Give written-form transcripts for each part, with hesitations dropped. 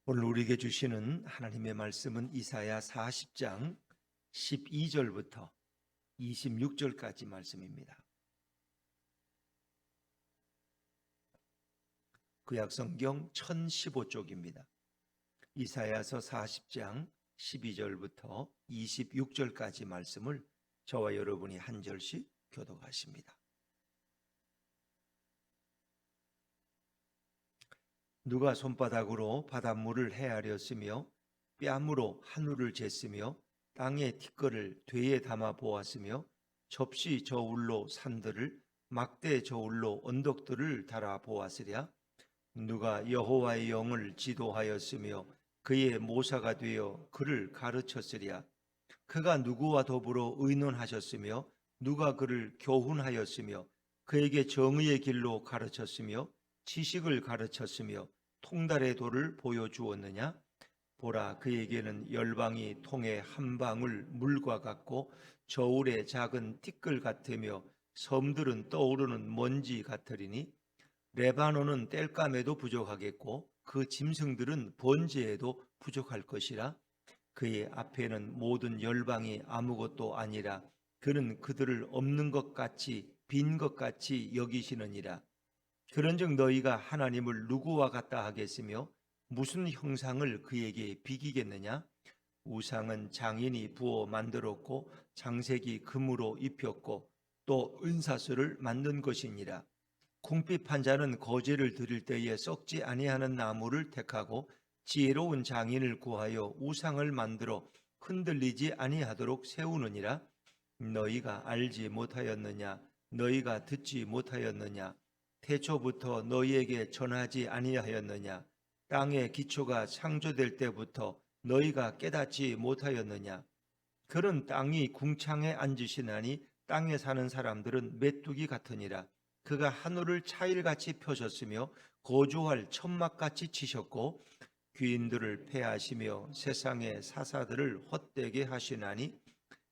오늘 우리에게 주시는 하나님의 말씀은 이사야 40장 12절부터 26절까지 말씀입니다. 구약성경 1015쪽입니다. 이사야서 40장 12절부터 26절까지 말씀을 저와 여러분이 한 절씩 교독하십니다. 누가 손바닥으로 바닷물을 헤아렸으며 뺨으로 하늘을 쟀으며 땅의 티끌을 되에 담아 보았으며 접시 저울로 산들을 막대 저울로 언덕들을 달아 보았으랴. 누가 여호와의 영을 지도하였으며 그의 모사가 되어 그를 가르쳤으랴. 그가 누구와 더불어 의논하셨으며 누가 그를 교훈하였으며 그에게 정의의 길로 가르쳤으며 지식을 가르쳤으며 통달의 도를 보여주었느냐? 보라, 그에게는 열방이 통에 한 방울 물과 같고 저울의 작은 티끌 같으며 섬들은 떠오르는 먼지 같으리니 레바논은 땔감에도 부족하겠고 그 짐승들은 번제에도 부족할 것이라. 그의 앞에는 모든 열방이 아무것도 아니라 그는 그들을 없는 것 같이 빈 것 같이 여기시느니라. 그런즉 너희가 하나님을 누구와 같다 하겠으며 무슨 형상을 그에게 비기겠느냐? 우상은 장인이 부어 만들었고 장색이 금으로 입혔고 또 은사슬을 만든 것이니라. 궁핍한 자는 거제를 드릴 때에 썩지 아니하는 나무를 택하고 지혜로운 장인을 구하여 우상을 만들어 흔들리지 아니하도록 세우느니라. 너희가 알지 못하였느냐? 너희가 듣지 못하였느냐? 태초부터 너희에게 전하지 아니하였느냐? 땅의 기초가 창조될 때부터 너희가 깨닫지 못하였느냐? 그런 땅이 궁창에 앉으시나니 땅에 사는 사람들은 메뚜기 같으니라. 그가 하늘을 차일같이 펴셨으며 거주할 천막같이 치셨고 귀인들을 패하시며 세상의 사사들을 헛되게 하시나니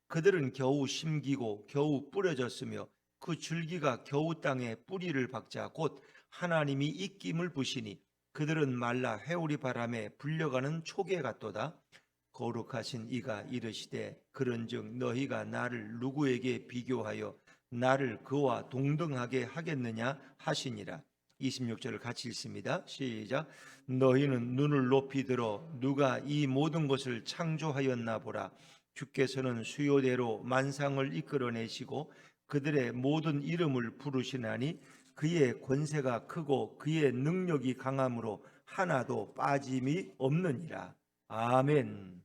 그들은 겨우 심기고 겨우 뿌려졌으며 그 줄기가 겨우 땅에 뿌리를 박자 곧 하나님이 입김을 부시니 그들은 말라 회오리 바람에 불려가는 초계 같도다. 거룩하신 이가 이르시되 그런즉 너희가 나를 누구에게 비교하여 나를 그와 동등하게 하겠느냐 하시니라. 26절을 같이 읽습니다. 시작. 너희는 눈을 높이 들어 누가 이 모든 것을 창조하였나 보라. 주께서는 수요대로 만상을 이끌어내시고 그들의 모든 이름을 부르시나니 그의 권세가 크고 그의 능력이 강함으로 하나도 빠짐이 없느니라. 아멘.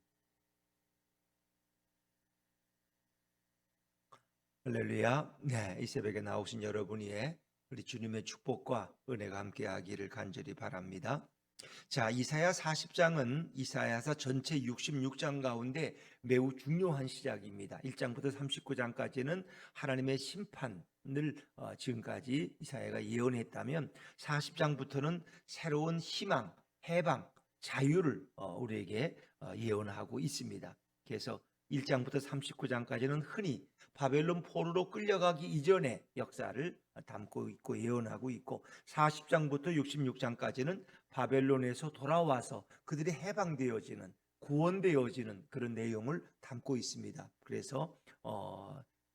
할렐루야. 네, 이 새벽에 나오신 여러분이 우리 주님의 축복과 은혜가 함께하기를 간절히 바랍니다. 자, 이사야 40장은 이사야서 전체 66장 가운데 매우 중요한 시작입니다. 1장부터 39장까지는 하나님의 심판을 지금까지 이사야가 예언했다면 40장부터는 새로운 희망, 해방, 자유를 우리에게 예언하고 있습니다. 그래서 1장부터 39장까지는 흔히 바벨론 포로로 끌려가기 이전의 역사를 담고 있고 예언하고 있고 40장부터 66장까지는 바벨론에서 돌아와서 그들이 해방되어지는 구원되어지는 그런 내용을 담고 있습니다. 그래서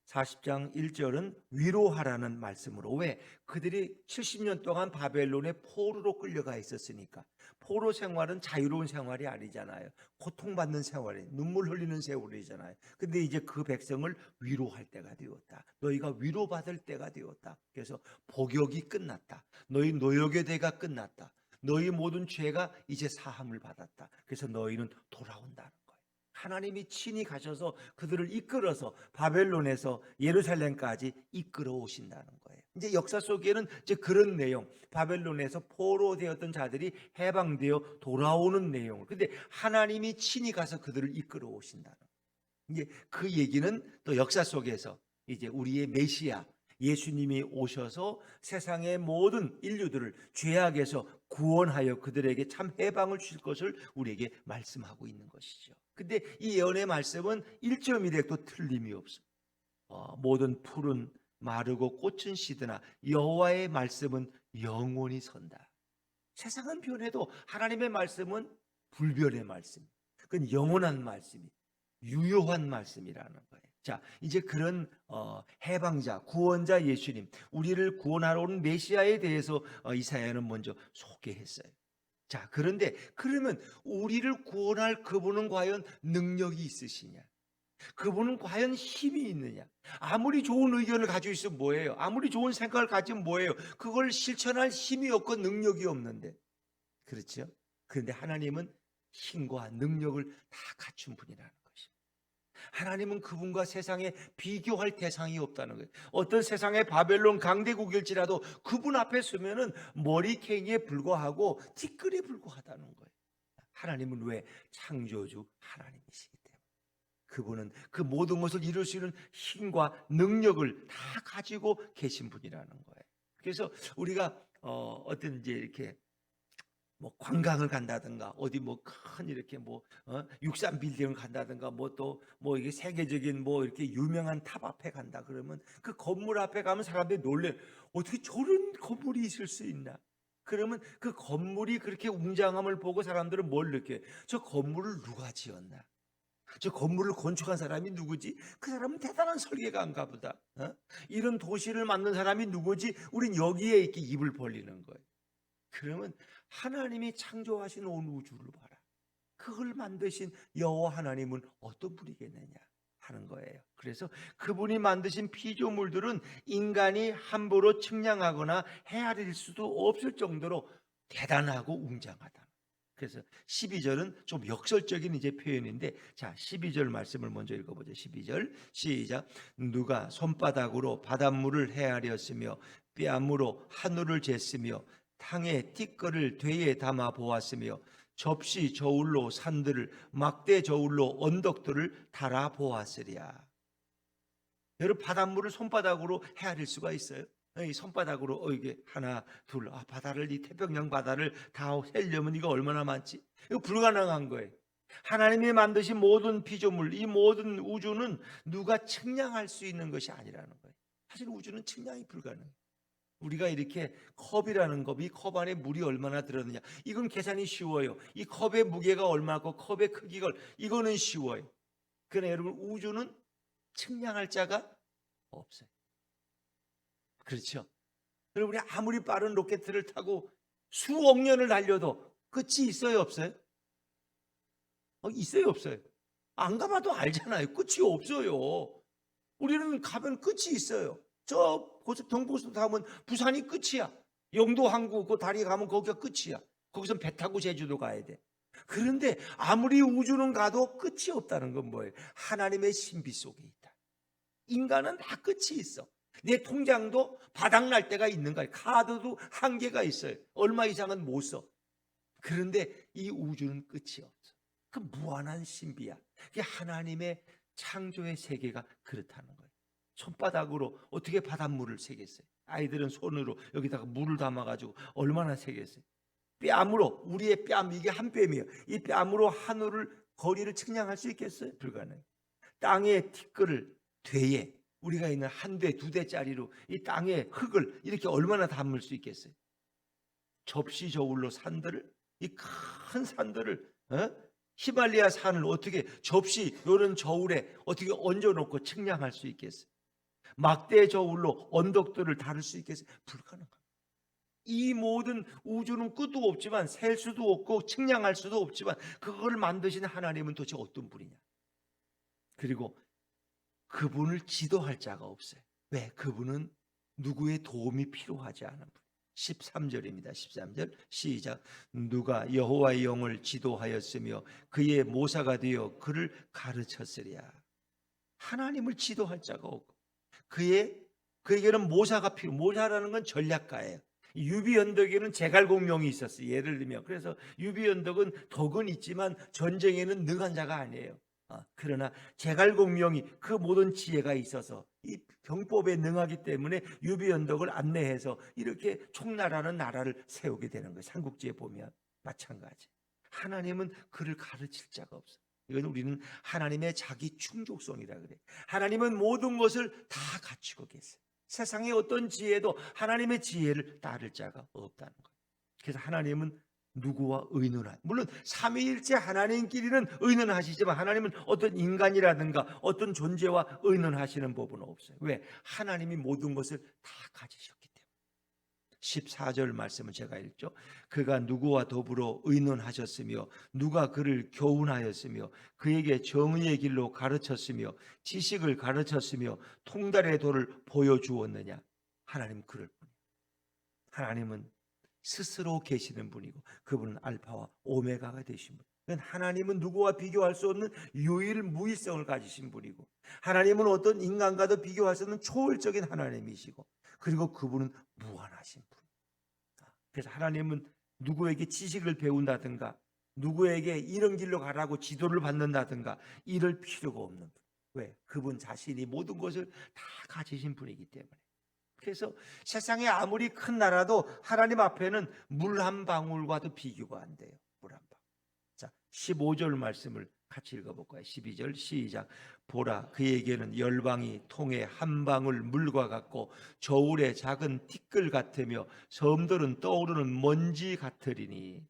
40장 1절은 위로하라는 말씀으로, 왜? 그들이 70년 동안 바벨론의 포로로 끌려가 있었으니까. 포로 생활은 자유로운 생활이 아니잖아요. 고통받는 생활이, 눈물 흘리는 세월이잖아요. 근데 이제 그 백성을 위로할 때가 되었다. 너희가 위로받을 때가 되었다. 그래서 복역이 끝났다. 너희 노역의 대가 끝났다. 너희 모든 죄가 이제 사함을 받았다. 그래서 너희는 돌아온다는 거예요. 하나님이 친히 가셔서 그들을 이끌어서 바벨론에서 예루살렘까지 이끌어 오신다는 거예요. 이제 역사 속에는 이제 그런 내용, 바벨론에서 포로되었던 자들이 해방되어 돌아오는 내용을, 근데 하나님이 친히 가서 그들을 이끌어 오신다는 거예요. 이제 그 얘기는 또 역사 속에서 이제 우리의 메시아 예수님이 오셔서 세상의 모든 인류들을 죄악에서 구원하여 그들에게 참 해방을 주실 것을 우리에게 말씀하고 있는 것이죠. 근데 이 예언의 말씀은 1.1획도 틀림이 없습니다. 모든 풀은 마르고 꽃은 시드나 여호와의 말씀은 영원히 선다. 세상은 변해도 하나님의 말씀은 불변의 말씀. 그건 영원한 말씀이 유효한 말씀이라는 거예요. 자, 이제 그런 해방자, 구원자 예수님, 우리를 구원하러 오는 메시아에 대해서 이사야는 먼저 소개했어요. 자, 그런데 그러면 우리를 구원할 그분은 과연 능력이 있으시냐? 그분은 과연 힘이 있느냐? 아무리 좋은 의견을 가지고 있으면 뭐예요? 아무리 좋은 생각을 가지면 뭐예요? 그걸 실천할 힘이 없고 능력이 없는데. 그렇죠? 그런데 하나님은 힘과 능력을 다 갖춘 분이라는 것입니다. 하나님은 그분과 세상에 비교할 대상이 없다는 거예요. 어떤 세상의 바벨론 강대국일지라도 그분 앞에 서면은 머리캥이에 불과하고 티끌에 불과하다는 거예요. 하나님은 왜? 창조주 하나님이시기 때문에. 그분은 그 모든 것을 이룰 수 있는 힘과 능력을 다 가지고 계신 분이라는 거예요. 그래서 우리가 어떤 이제 이렇게 뭐 관광을 간다든가 어디 뭐 큰 이렇게 뭐 63 빌딩을 간다든가 뭐 또 뭐 이게 세계적인 뭐 이렇게 유명한 탑 앞에 간다 그러면 그 건물 앞에 가면 사람들이 놀래. 어떻게 저런 건물이 있을 수 있나? 그러면 그 건물이 그렇게 웅장함을 보고 사람들은 뭘 느껴요? 저 건물을 누가 지었나? 저 건물을 건축한 사람이 누구지? 그 사람은 대단한 설계가인가 보다. 이런 도시를 만든 사람이 누구지? 우린 여기에 이렇게 입을 벌리는 거예요. 그러면 하나님이 창조하신 온 우주를 봐라. 그걸 만드신 여호와 하나님은 어떤 분이겠느냐 하는 거예요. 그래서 그분이 만드신 피조물들은 인간이 함부로 측량하거나 헤아릴 수도 없을 정도로 대단하고 웅장하다. 그래서 12절은 좀 역설적인 이제 표현인데, 자, 12절 말씀을 먼저 읽어보죠. 12절 시작. 누가 손바닥으로 바닷물을 헤아렸으며 뺨으로 하늘을 쟀으며 탕에 티끌을 되에 담아 보았으며 접시 저울로 산들을 막대 저울로 언덕들을 달아 보았으랴. 여러분, 바닷물을 손바닥으로 헤아릴 수가 있어요? 이 손바닥으로 이게 하나 둘 바다를, 이 태평양 바다를 다 셀려면 이거 얼마나 많지? 이거 불가능한 거예요. 하나님이 만드신 모든 피조물, 이 모든 우주는 누가 측량할 수 있는 것이 아니라는 거예요. 사실 우주는 측량이 불가능해요. 우리가 이렇게 컵이라는 것, 이 컵 안에 물이 얼마나 들었느냐, 이건 계산이 쉬워요. 이 컵의 무게가 얼마고 컵의 크기가, 이거는 쉬워요. 그러나 여러분, 우주는 측량할 자가 없어요. 그렇죠? 여러분, 우리 아무리 빠른 로켓을 타고 수억 년을 달려도 끝이 있어요, 없어요? 있어요, 없어요? 안 가봐도 알잖아요. 끝이 없어요. 우리는 가면 끝이 있어요. 저 경부고속도로 타면 부산이 끝이야. 영도 항구 그 다리 가면 거기가 끝이야. 거기서 배 타고 제주도 가야 돼. 그런데 아무리 우주는 가도 끝이 없다는 건 뭐예요? 하나님의 신비 속에 있다. 인간은 다 끝이 있어. 내 통장도 바닥날 때가 있는 거야. 카드도 한계가 있어요. 얼마 이상은 못 써. 그런데 이 우주는 끝이 없어. 그 무한한 신비야. 그게 하나님의 창조의 세계가 그렇다는 거예요. 손바닥으로 어떻게 바닷물을 세겠어요? 아이들은 손으로 여기다가 물을 담아가지고 얼마나 세겠어요? 뺨으로, 우리의 뺨, 이게 한 뺨이에요. 이 뺨으로 하늘을, 거리를 측량할 수 있겠어요? 불가능해요. 땅의 티끌을 되에, 우리가 있는 한 대, 두 대짜리로 이 땅의 흙을 이렇게 얼마나 담을 수 있겠어요? 접시 저울로 산들을, 이 큰 산들을, 히말라야 산을 어떻게 접시 이런 저울에 어떻게 얹어놓고 측량할 수 있겠어요? 막대 저울로 언덕들을 다룰 수 있겠어요? 불가능합니다. 이 모든 우주는 끝도 없지만, 셀 수도 없고 측량할 수도 없지만, 그걸 만드신 하나님은 도대체 어떤 분이냐? 그리고 그분을 지도할 자가 없어요. 왜? 그분은 누구의 도움이 필요하지 않은 분. 13절입니다. 13절 시작. 누가 여호와의 영을 지도하였으며 그의 모사가 되어 그를 가르쳤으랴. 하나님을 지도할 자가 없고, 그에게는 모사가 모사라는 건 전략가예요. 유비 언덕에는 제갈공명이 있었어요. 예를 들면, 그래서 유비 언덕은 덕은 있지만 전쟁에는 능한 자가 아니에요. 그러나 제갈공명이 그 모든 지혜가 있어서 이 병법에 능하기 때문에 유비 언덕을 안내해서 이렇게 총나라는 나라를 세우게 되는 거예요. 삼국지에 보면 마찬가지. 하나님은 그를 가르칠 자가 없어요. 이건 우리는 하나님의 자기 충족성이라 그래요. 하나님은 모든 것을 다 갖추고 계세요. 세상의 어떤 지혜도 하나님의 지혜를 따를 자가 없다는 거예요. 그래서 하나님은 누구와 의논하. 물론 삼위일체 하나님끼리는 의논하시지만 하나님은 어떤 인간이라든가 어떤 존재와 의논하시는 법은 없어요. 왜? 하나님이 모든 것을 다 가지셨기 때문에. 14절 말씀을 제가 읽죠. 그가 누구와 더불어 의논하셨으며 누가 그를 교훈하였으며 그에게 정의의 길로 가르쳤으며 지식을 가르쳤으며 통달의 도를 보여주었느냐. 하나님 그럴 뿐이에요. 하나님은 스스로 계시는 분이고 그분은 알파와 오메가가 되신 분. 하나님은 누구와 비교할 수 없는 유일무이성을 가지신 분이고 하나님은 어떤 인간과도 비교할 수 없는 초월적인 하나님이시고 그리고 그분은 무한하신 분. 그래서 하나님은 누구에게 지식을 배운다든가 누구에게 이런 길로 가라고 지도를 받는다든가 이럴 필요가 없는 분. 왜? 그분 자신이 모든 것을 다 가지신 분이기 때문에. 그래서 세상에 아무리 큰 나라도 하나님 앞에는 물 한 방울과도 비교가 안 돼요. 물 한 방울. 자, 15절 말씀을 같이 읽어볼까요? 12절 시작. 보라, 그에게는 열방이 통에 한 방울 물과 같고 저울의 작은 티끌 같으며 섬들은 떠오르는 먼지 같으리니.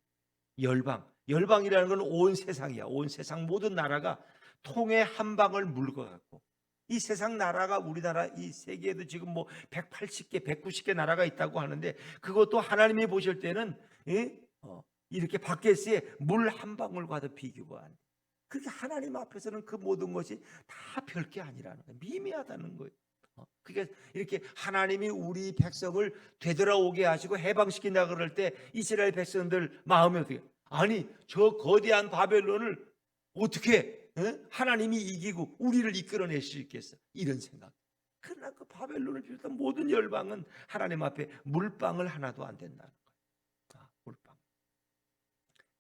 열방이라는 건 온 세상이야. 온 세상 모든 나라가 통에 한 방울 물과 같고 이 세상 나라가 우리나라 이 세계에도 지금 뭐 180개, 190개 나라가 있다고 하는데 그것도 하나님이 보실 때는 이렇게 밖에서의 물 한 방울과도 비교가 안 돼. 그게 하나님 앞에서는 그 모든 것이 다 별게 아니라는 거예요. 미미하다는 거예요. 그게 이렇게 하나님이 우리 백성을 되돌아오게 하시고 해방시킨다 그럴 때 이스라엘 백성들 마음이 어떻게? 아니 저 거대한 바벨론을 어떻게 하나님이 이기고 우리를 이끌어낼 수 있겠어? 이런 생각. 그러나 그 바벨론을 비롯한 모든 열방은 하나님 앞에 물방울 하나도 안 된다는 거예요. 물방울.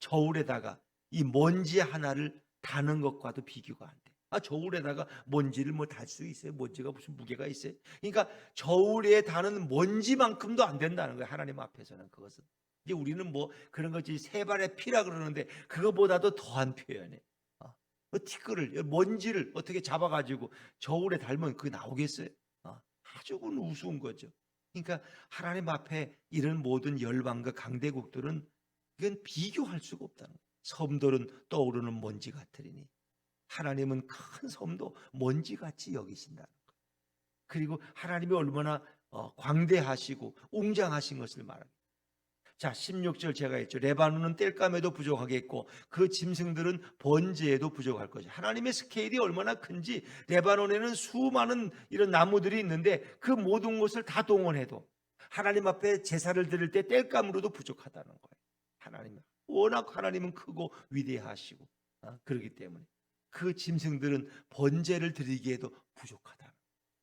저울에다가 이 먼지 하나를 다는 것과도 비교가 안 돼. 저울에다가 먼지를 뭐 달 수 있어요? 먼지가 무슨 무게가 있어요? 그러니까 저울에 다는 먼지만큼도 안 된다는 거예요. 하나님 앞에서는 그것은. 이제 우리는 뭐 그런 거지 세발의 피라 그러는데 그거보다도 더한 표현이에요. 티끌을 먼지를 어떻게 잡아가지고 저울에 달면 그게 나오겠어요? 아주 우스운 거죠. 그러니까 하나님 앞에 이런 모든 열방과 강대국들은 이건 비교할 수가 없다는 거예요. 섬들은 떠오르는 먼지 같으리니 하나님은 큰 섬도 먼지같이 여기신다는 거예요. 그리고 하나님이 얼마나 광대하시고 웅장하신 것을 말합니다. 자, 16절 제가 했죠. 레바논은 땔감에도 부족하겠고 그 짐승들은 번제에도 부족할 것이죠. 하나님의 스케일이 얼마나 큰지 레바논에는 수많은 이런 나무들이 있는데 그 모든 것을 다 동원해도 하나님 앞에 제사를 드릴 때 땔감으로도 부족하다는 거예요. 워낙 하나님은 크고 위대하시고 그렇기 때문에 그 짐승들은 번제를 드리기에도 부족하다.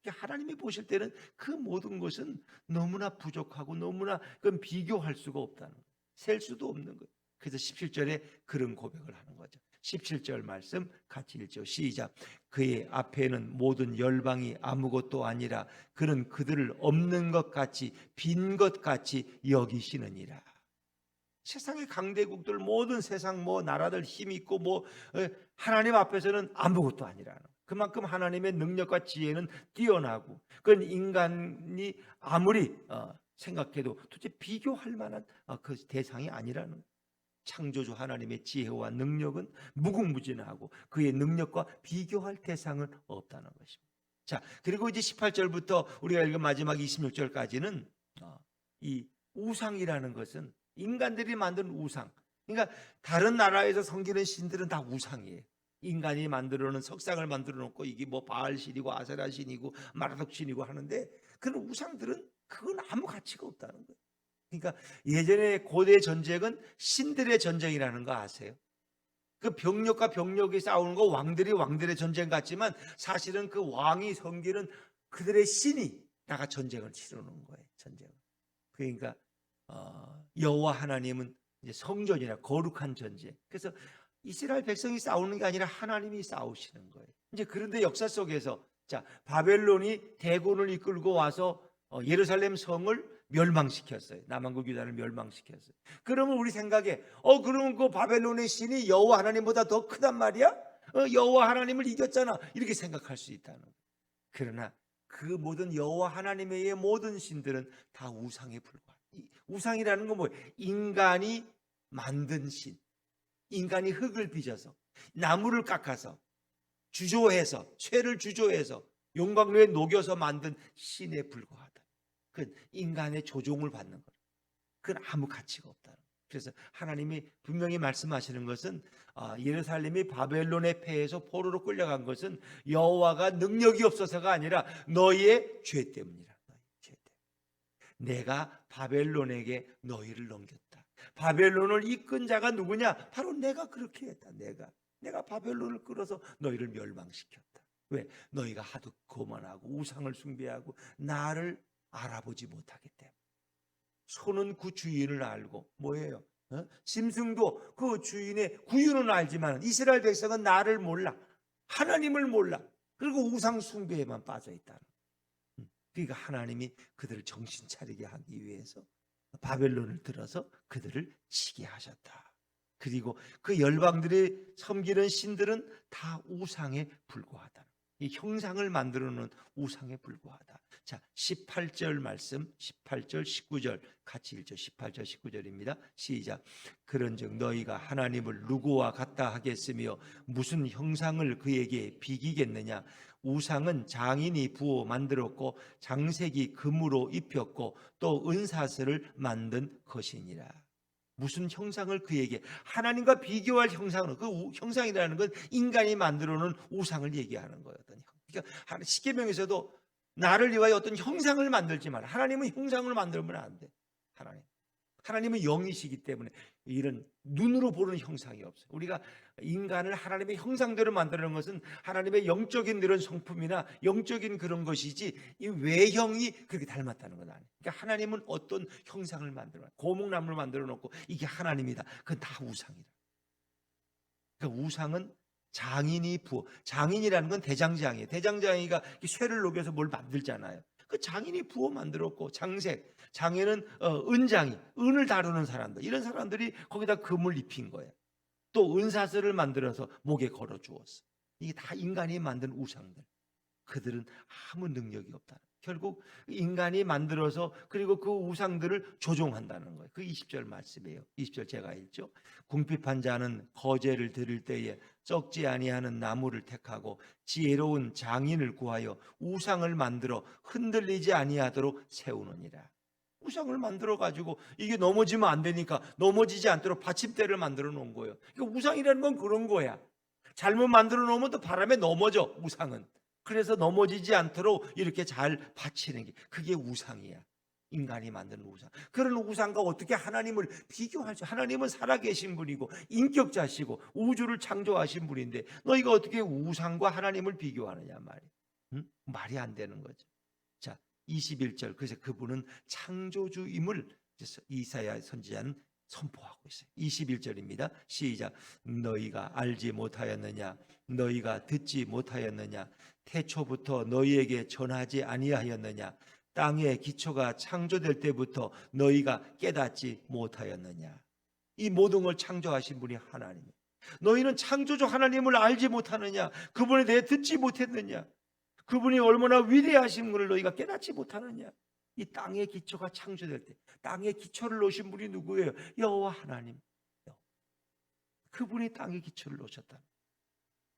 하나님이 보실 때는 그 모든 것은 너무나 부족하고 너무나 그건 비교할 수가 없다는 거예요. 셀 수도 없는 거예요. 그래서 17절에 그런 고백을 하는 거죠. 17절 말씀 같이 읽죠. 시작. 그의 앞에는 모든 열방이 아무것도 아니라 그는 그들을 없는 것 같이 빈 것 같이 여기시느니라. 세상의 강대국들 모든 세상 뭐 나라들 힘 있고 뭐 하나님 앞에서는 아무것도 아니라는 거예요. 그만큼 하나님의 능력과 지혜는 뛰어나고 그건 인간이 아무리 생각해도 도대체 비교할 만한 그 대상이 아니라는 거예요. 창조주 하나님의 지혜와 능력은 무궁무진하고 그의 능력과 비교할 대상은 없다는 것입니다. 자, 그리고 이제 18절부터 우리가 읽은 마지막 26절까지는 이 우상이라는 것은 인간들이 만든 우상. 그러니까 다른 나라에서 섬기는 신들은 다 우상이에요. 인간이 만들어 놓은 석상을 만들어 놓고 이게 뭐 바알신이고 아세라신이고 마라독신이고 하는데 그런 우상들은 그건 아무 가치가 없다는 거예요. 그러니까 예전에 고대 전쟁은 신들의 전쟁이라는 거 아세요? 그 병력과 병력이 싸우는 거 왕들이 왕들의 전쟁 같지만 사실은 그 왕이 섬기는 그들의 신이 다가 전쟁을 치르는 거예요. 전쟁을. 그러니까 여호와 하나님은 이제 성전이나 거룩한 전쟁. 그래서 이스라엘 백성이 싸우는 게 아니라 하나님이 싸우시는 거예요. 이제 그런데 역사 속에서 자 바벨론이 대군을 이끌고 와서 예루살렘 성을 멸망시켰어요. 남한국 유다를 멸망시켰어요. 그러면 우리 생각에 그러면 그 바벨론의 신이 여호와 하나님보다 더 크단 말이야? 여호와 하나님을 이겼잖아. 이렇게 생각할 수 있다는 거예요. 그러나 그 모든 여호와 하나님의 모든 신들은 다 우상에 불과해요. 우상이라는 건 뭐예요? 인간이 만든 신, 인간이 흙을 빚어서 나무를 깎아서 주조해서 쇠를 주조해서 용광로에 녹여서 만든 신에 불과하다. 그건 인간의 조종을 받는 거예요. 그건 아무 가치가 없다. 그래서 하나님이 분명히 말씀하시는 것은 예루살렘이 바벨론의 패에서 포로로 끌려간 것은 여호와가 능력이 없어서가 아니라 너희의 죄 때문이라. 죄 때문에. 내가 바벨론에게 너희를 넘겼다. 바벨론을 이끈 자가 누구냐? 바로 내가 그렇게 했다. 내가 바벨론을 끌어서 너희를 멸망시켰다. 왜? 너희가 하도 거만하고 우상을 숭배하고 나를 알아보지 못하기 때문에. 소는 그 주인을 알고 뭐예요? 짐승도 그 주인의 구유는 알지만 이스라엘 백성은 나를 몰라. 하나님을 몰라. 그리고 우상 숭배에만 빠져 있다는. 그러니까 하나님이 그들을 정신 차리게 하기 위해서 바벨론을 들어서 그들을 치게 하셨다. 그리고 그 열방들이 섬기는 신들은 다 우상에 불과하다. 이 형상을 만들어 놓은 우상에 불과하다. 자, 18절 말씀, 18절 19절 같이 읽죠. 18절 19절입니다. 시작. 그런즉 너희가 하나님을 누구와 같다 하겠으며 무슨 형상을 그에게 비기겠느냐? 우상은 장인이 부어 만들었고 장색이 금으로 입혔고 또 은사슬을 만든 것이니라. 무슨 형상을 그에게, 하나님과 비교할 형상은, 그 형상이라는 건 인간이 만들어 놓은 우상을 얘기하는 거예요. 그러니까 십계명에서도 나를 위하여 어떤 형상을 만들지 마라. 하나님은 형상을 만들면 안 돼. 하나님은 영이시기 때문에 이런 눈으로 보는 형상이 없어요. 우리가 인간을 하나님의 형상대로 만드는 것은 하나님의 영적인 그런 성품이나 영적인 그런 것이지 이 외형이 그렇게 닮았다는 건 아니에요. 그러니까 하나님은 어떤 형상을 만들어 놔요. 고목나무를 만들어 놓고 이게 하나님이다. 그건 다 우상이다. 그러니까 우상은 장인이 부어, 장인이라는 건 대장장이에요. 대장장이가 쇠를 녹여서 뭘 만들잖아요. 그 장인이 부어 만들었고, 장색, 장애는 은장이, 은을 다루는 사람들, 이런 사람들이 거기다 금을 입힌 거예요. 또 은사슬을 만들어서 목에 걸어 주었어. 이게 다 인간이 만든 우상들. 그들은 아무 능력이 없다. 결국 인간이 만들어서 그리고 그 우상들을 조종한다는 거예요. 그 20절 말씀이에요. 20절 제가 읽죠. 궁핍한 자는 거제를 드릴 때에 썩지 아니하는 나무를 택하고 지혜로운 장인을 구하여 우상을 만들어 흔들리지 아니하도록 세우느니라. 우상을 만들어 가지고 이게 넘어지면 안 되니까 넘어지지 않도록 받침대를 만들어 놓은 거예요. 그러니까 우상이라는 건 그런 거야. 잘못 만들어 놓으면 또 바람에 넘어져, 우상은. 그래서 넘어지지 않도록 이렇게 잘 받치는 게, 그게 우상이야. 인간이 만드는 우상. 그런 우상과 어떻게 하나님을 비교하죠? 하나님은 살아계신 분이고 인격자시고 우주를 창조하신 분인데 너희가 어떻게 우상과 하나님을 비교하느냐 말이에요. 응? 말이 안 되는 거죠. 자, 21절. 그래서 그분은 창조주임을 이사야 선지자는 선포하고 있어요. 21절입니다. 시작. 너희가 알지 못하였느냐? 너희가 듣지 못하였느냐? 태초부터 너희에게 전하지 아니하였느냐? 땅의 기초가 창조될 때부터 너희가 깨닫지 못하였느냐? 이 모든 걸 창조하신 분이 하나님이에요. 너희는 창조주 하나님을 알지 못하느냐? 그분에 대해 듣지 못했느냐? 그분이 얼마나 위대하신 분을 너희가 깨닫지 못하느냐? 이 땅의 기초가 창조될 때 땅의 기초를 놓으신 분이 누구예요? 여호와 하나님. 그분이 땅의 기초를 놓으셨다.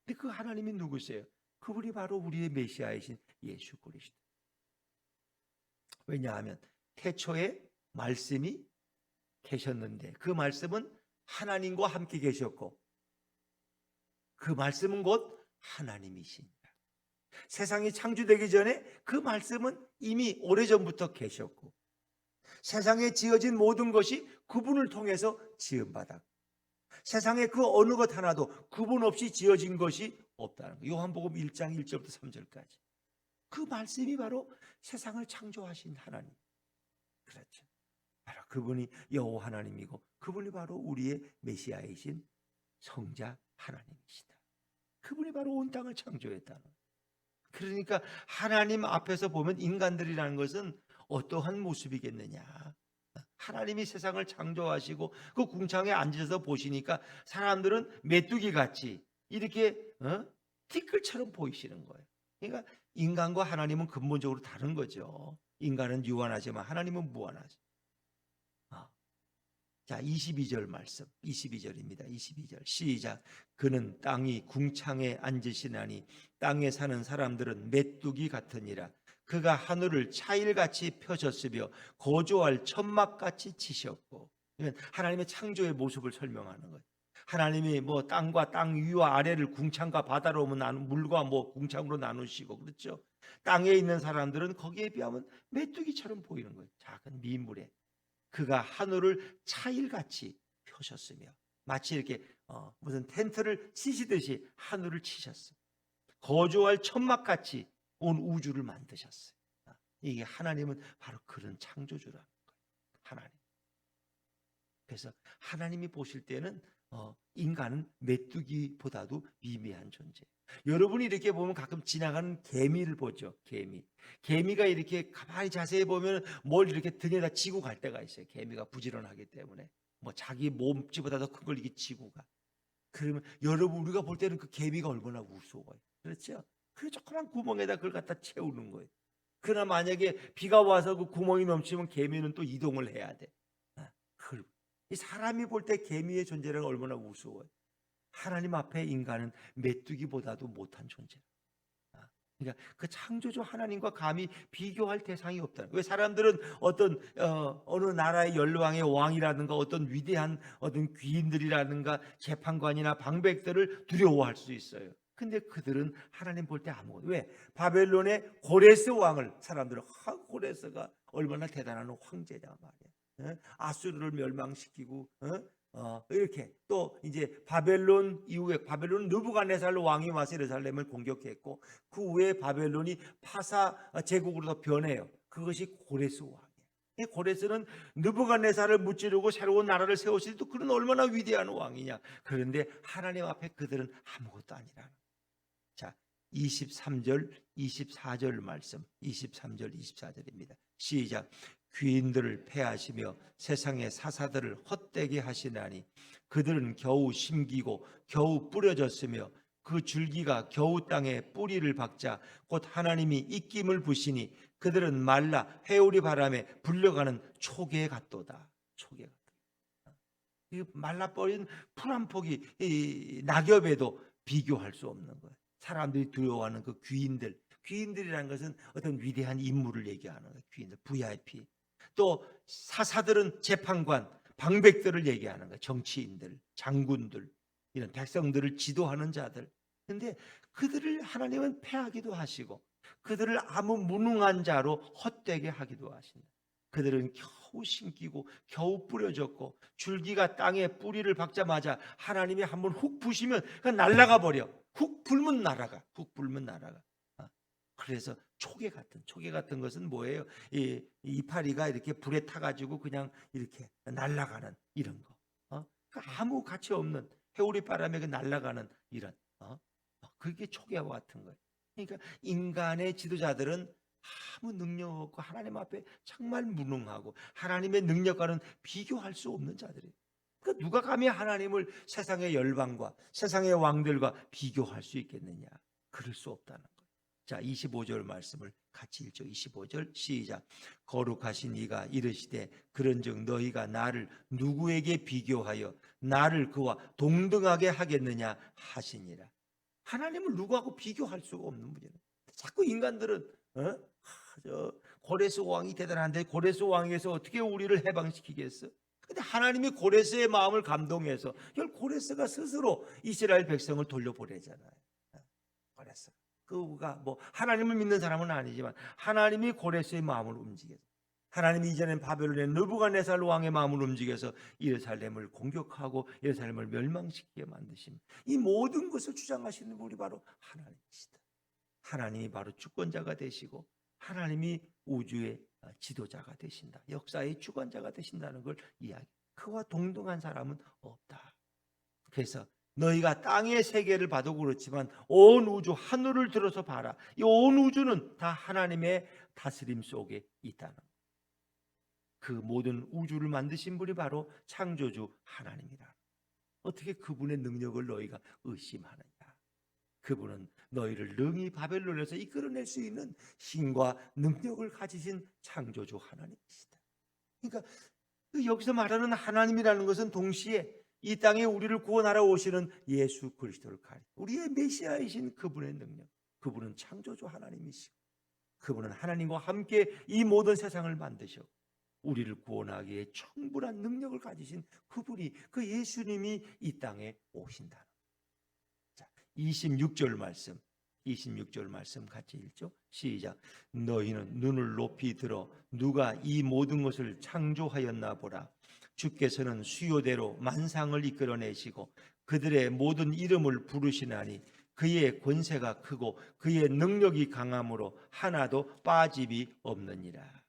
근데 그 하나님이 누구세요? 그분이 바로 우리의 메시아이신 예수 그리스도. 왜냐하면 태초에 말씀이 계셨는데 그 말씀은 하나님과 함께 계셨고 그 말씀은 곧 하나님이십니다. 세상이 창조되기 전에 그 말씀은 이미 오래전부터 계셨고 세상에 지어진 모든 것이 그분을 통해서 지음받았고 세상에 그 어느 것 하나도 그분 없이 지어진 것이 없다는 거예요. 요한복음 1장 1절부터 3절까지. 그 말씀이 바로 세상을 창조하신 하나님. 그렇죠. 바로 그분이 여호와 하나님이고 그분이 바로 우리의 메시아이신 성자 하나님이시다. 그분이 바로 온 땅을 창조했다는 거예요. 그러니까 하나님 앞에서 보면 인간들이라는 것은 어떠한 모습이겠느냐. 하나님이 세상을 창조하시고 그 궁창에 앉아서 보시니까 사람들은 메뚜기 같이 이렇게 티끌처럼 보이시는 거예요. 그러니까 인간과 하나님은 근본적으로 다른 거죠. 인간은 유한하지만 하나님은 무한하죠. 자, 22절 말씀, 22절입니다. 22절 시작. 그는 땅이 궁창에 앉으시나니 땅에 사는 사람들은 메뚜기 같으니라. 그가 하늘을 차일같이 펴셨으며 거주할 천막같이 치셨고. 이건 하나님의 창조의 모습을 설명하는 거예요. 하나님이 뭐 땅과 땅 위와 아래를 궁창과 바다로 물과 뭐 궁창으로 나누시고, 그렇죠? 땅에 있는 사람들은 거기에 비하면 메뚜기처럼 보이는 거예요. 작은 미물에. 그가 하늘을 차일같이 펴셨으며, 마치 이렇게 무슨 텐트를 치시듯이 하늘을 치셨어요. 거주할 천막같이 온 우주를 만드셨어요. 이게 하나님은 바로 그런 창조주라는 거예요. 하나님. 그래서 하나님이 보실 때는 인간은 메뚜기보다도 미미한 존재. 여러분이 이렇게 보면 가끔 지나가는 개미를 보죠. 개미가 이렇게 가만히 자세히 보면 뭘 이렇게 등에다 지고 갈 때가 있어요. 개미가 부지런하기 때문에 뭐 자기 몸집보다 더 큰 걸 이렇게 지고 가. 그러면 여러분, 우리가 볼 때는 그 개미가 얼마나 우스워요. 그렇죠? 그 조그만 구멍에다 그걸 갖다 채우는 거예요. 그러나 만약에 비가 와서 그 구멍이 넘치면 개미는 또 이동을 해야 돼. 이 사람이 볼 때 개미의 존재는 얼마나 우스워요. 하나님 앞에 인간은 메뚜기보다도 못한 존재. 그러니까 그 창조주 하나님과 감히 비교할 대상이 없다. 왜 사람들은 어떤 어느 나라의 열왕의 왕이라든가 어떤 위대한 어떤 귀인들이라든가 재판관이나 방백들을 두려워할 수 있어요. 근데 그들은 하나님 볼 때 아무것도. 왜? 바벨론의 고레스 왕을 사람들은 고레스가 얼마나 대단한 황제냐 말이야. 아수르를 멸망시키고 이렇게 또 이제 바벨론 이후에 바벨론 느부갓네살 왕이 와서 예루살렘을 공격했고, 그 후에 바벨론이 파사 제국으로 변해요. 그것이 고레스 왕이에요. 고레스는 느부갓네살을 무찌르고 새로운 나라를 세우실 때 그는 얼마나 위대한 왕이냐. 그런데 하나님 앞에 그들은 아무것도 아니라는. 자, 23절 24절 말씀, 23절 24절입니다. 시작. 귀인들을 패하시며 세상의 사사들을 헛되게 하시나니 그들은 겨우 심기고 겨우 뿌려졌으며 그 줄기가 겨우 땅에 뿌리를 박자 곧 하나님이 입김을 부시니 그들은 말라 해오리 바람에 불려가는 초계 같도다. 초계 같도다. 이 말라버린 풀 한 폭이 이 낙엽에도 비교할 수 없는 거예요. 사람들이 두려워하는 그 귀인들이라는 것은 어떤 위대한 인물을 얘기하는 거예요. 귀인들, VIP. 또 사사들은 재판관, 방백들을 얘기하는 거예요. 정치인들, 장군들, 이런 백성들을 지도하는 자들. 그런데 그들을 하나님은 패하기도 하시고 그들을 아무 무능한 자로 헛되게 하기도 하신다. 그들은 겨우 심기고 겨우 뿌려졌고 줄기가 땅에 뿌리를 박자마자 하나님이 한번 훅 부시면 그냥 날아가 버려. 훅 불면 날아가. 훅 불면 날아가. 그래서 초계 같은 것은 뭐예요? 이 이파리가 이렇게 불에 타가지고 그냥 이렇게 날아가는 이런 거. 그러니까 아무 가치 없는 해오리 바람에 날아가는 이런. 그게 초계와 같은 거예요. 그러니까 인간의 지도자들은 아무 능력 없고 하나님 앞에 정말 무능하고 하나님의 능력과는 비교할 수 없는 자들이에요. 그러니까 누가 감히 하나님을 세상의 열방과 세상의 왕들과 비교할 수 있겠느냐? 그럴 수 없다는 거예요. 자, 25절 말씀을 같이 읽죠. 25절 시작. 거룩하신 이가 이르시되 그런즉 너희가 나를 누구에게 비교하여 나를 그와 동등하게 하겠느냐 하시니라. 하나님을 누구하고 비교할 수가 없는 분이에요. 자꾸 인간들은 저 고레스 왕이 대단한데 고레스 왕에서 어떻게 우리를 해방시키겠어? 근데 하나님이 고레스의 마음을 감동해서 고레스가 스스로 이스라엘 백성을 돌려보내잖아요. 고레스. 그가 뭐 하나님을 믿는 사람은 아니지만 하나님이 고레스의 마음을 움직여서, 하나님이 이전엔 바벨론의 느부갓네살 왕의 마음을 움직여서 예루살렘을 공격하고 예루살렘을 멸망시키게 만드신 이 모든 것을 주장하시는 분이 바로 하나님이시다. 하나님이 바로 주권자가 되시고 하나님이 우주의 지도자가 되신다. 역사의 주관자가 되신다는 걸 이야기. 그와 동등한 사람은 없다. 그래서 너희가 땅의 세계를 봐도 그렇지만 온 우주 하늘을 들어서 봐라. 이 온 우주는 다 하나님의 다스림 속에 있다는 것. 그 모든 우주를 만드신 분이 바로 창조주 하나님이라. 어떻게 그분의 능력을 너희가 의심하느냐? 그분은 너희를 능히 바벨론에서 이끌어낼 수 있는 힘과 능력을 가지신 창조주 하나님이시다. 그러니까 여기서 말하는 하나님이라는 것은 동시에 이 땅에 우리를 구원하러 오시는 예수 그리스도를 가리켜 우리의 메시아이신 그분의 능력, 그분은 창조주 하나님이시고 그분은 하나님과 함께 이 모든 세상을 만드셨고 우리를 구원하기에 충분한 능력을 가지신 그분이, 그 예수님이 이 땅에 오신다. 자, 26절 말씀 같이 읽죠. 시작. 너희는 눈을 높이 들어 누가 이 모든 것을 창조하였나 보라. 주께서는 수요대로 만상을 이끌어내시고 그들의 모든 이름을 부르시나니 그의 권세가 크고 그의 능력이 강함으로 하나도 빠짐이 없느니라.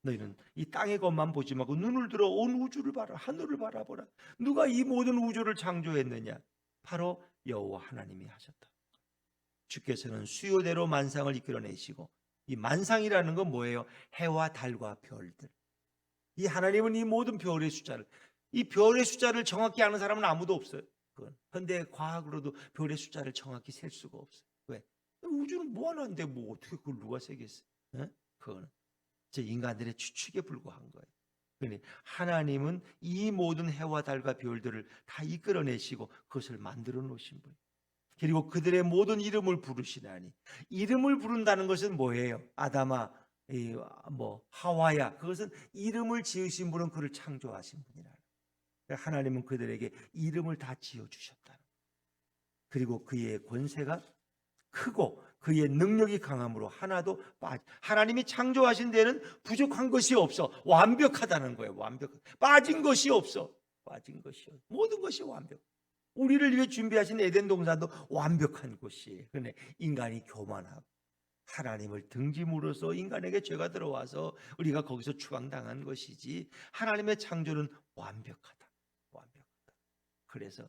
너희는 이 땅의 것만 보지 말고 눈을 들어 온 우주를 봐라. 하늘을 바라보라. 누가 이 모든 우주를 창조했느냐? 바로 여호와 하나님이 하셨다. 주께서는 수요대로 만상을 이끌어내시고, 이 만상이라는 건 뭐예요? 해와 달과 별들. 이 하나님은 이 모든 별의 숫자를, 이 별의 숫자를 정확히 아는 사람은 아무도 없어요. 그건 현대 과학으로도 별의 숫자를 정확히 셀 수가 없어요. 왜? 우주는 무한한데 뭐 어떻게 그걸 누가 세겠어요? 그거는 제 인간들의 추측에 불과한 거예요. 그러니 하나님은 이 모든 해와 달과 별들을 다 이끌어내시고 그것을 만들어 놓으신 분. 그리고 그들의 모든 이름을 부르시나니, 이름을 부른다는 것은 뭐예요? 아담아, 하와야, 그것은 이름을 지으신 분은 그를 창조하신 분이라. 하나님은 그들에게 이름을 다 지어주셨다. 그리고 그의 권세가 크고 그의 능력이 강함으로 하나도 하나님이 창조하신 데는 부족한 것이 없어. 완벽하다는 거예요. 빠진 것이 없어. 모든 것이 완벽. 우리를 위해 준비하신 에덴 동산도 완벽한 곳이에요. 그런데 인간이 교만하고 하나님을 등짐으로써 인간에게 죄가 들어와서 우리가 거기서 추방당한 것이지, 하나님의 창조는 완벽하다. 그래서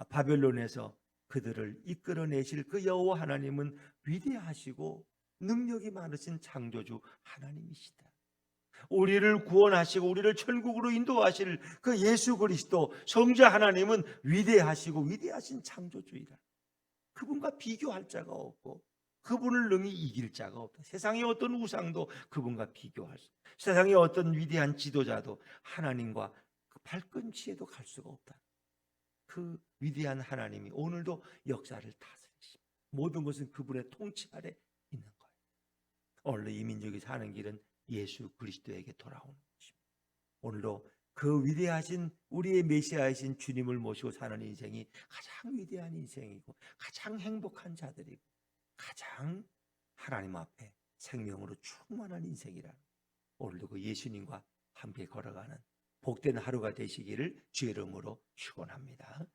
바벨론에서 그들을 이끌어내실 그 여호와 하나님은 위대하시고 능력이 많으신 창조주 하나님이시다. 우리를 구원하시고 우리를 천국으로 인도하실 그 예수 그리스도 성자 하나님은 위대하시고 위대하신 창조주이다. 그분과 비교할 자가 없고 그분을 능히 이길 자가 없다. 세상의 어떤 우상도 그분과 비교할 수 없다. 세상의 어떤 위대한 지도자도 하나님과 그 발꿈치에도 갈 수가 없다. 그 위대한 하나님이 오늘도 역사를 다스리십니다. 모든 것은 그분의 통치 아래 있는 거예요. 오늘도 이 민족이 사는 길은 예수 그리스도에게 돌아오는 것입니다. 오늘도 그 위대하신 우리의 메시아이신 주님을 모시고 사는 인생이 가장 위대한 인생이고 가장 행복한 자들이고 가장 하나님 앞에 생명으로 충만한 인생이라. 오늘도 그 예수님과 함께 걸어가는 복된 하루가 되시기를 주의 이름으로 축원합니다.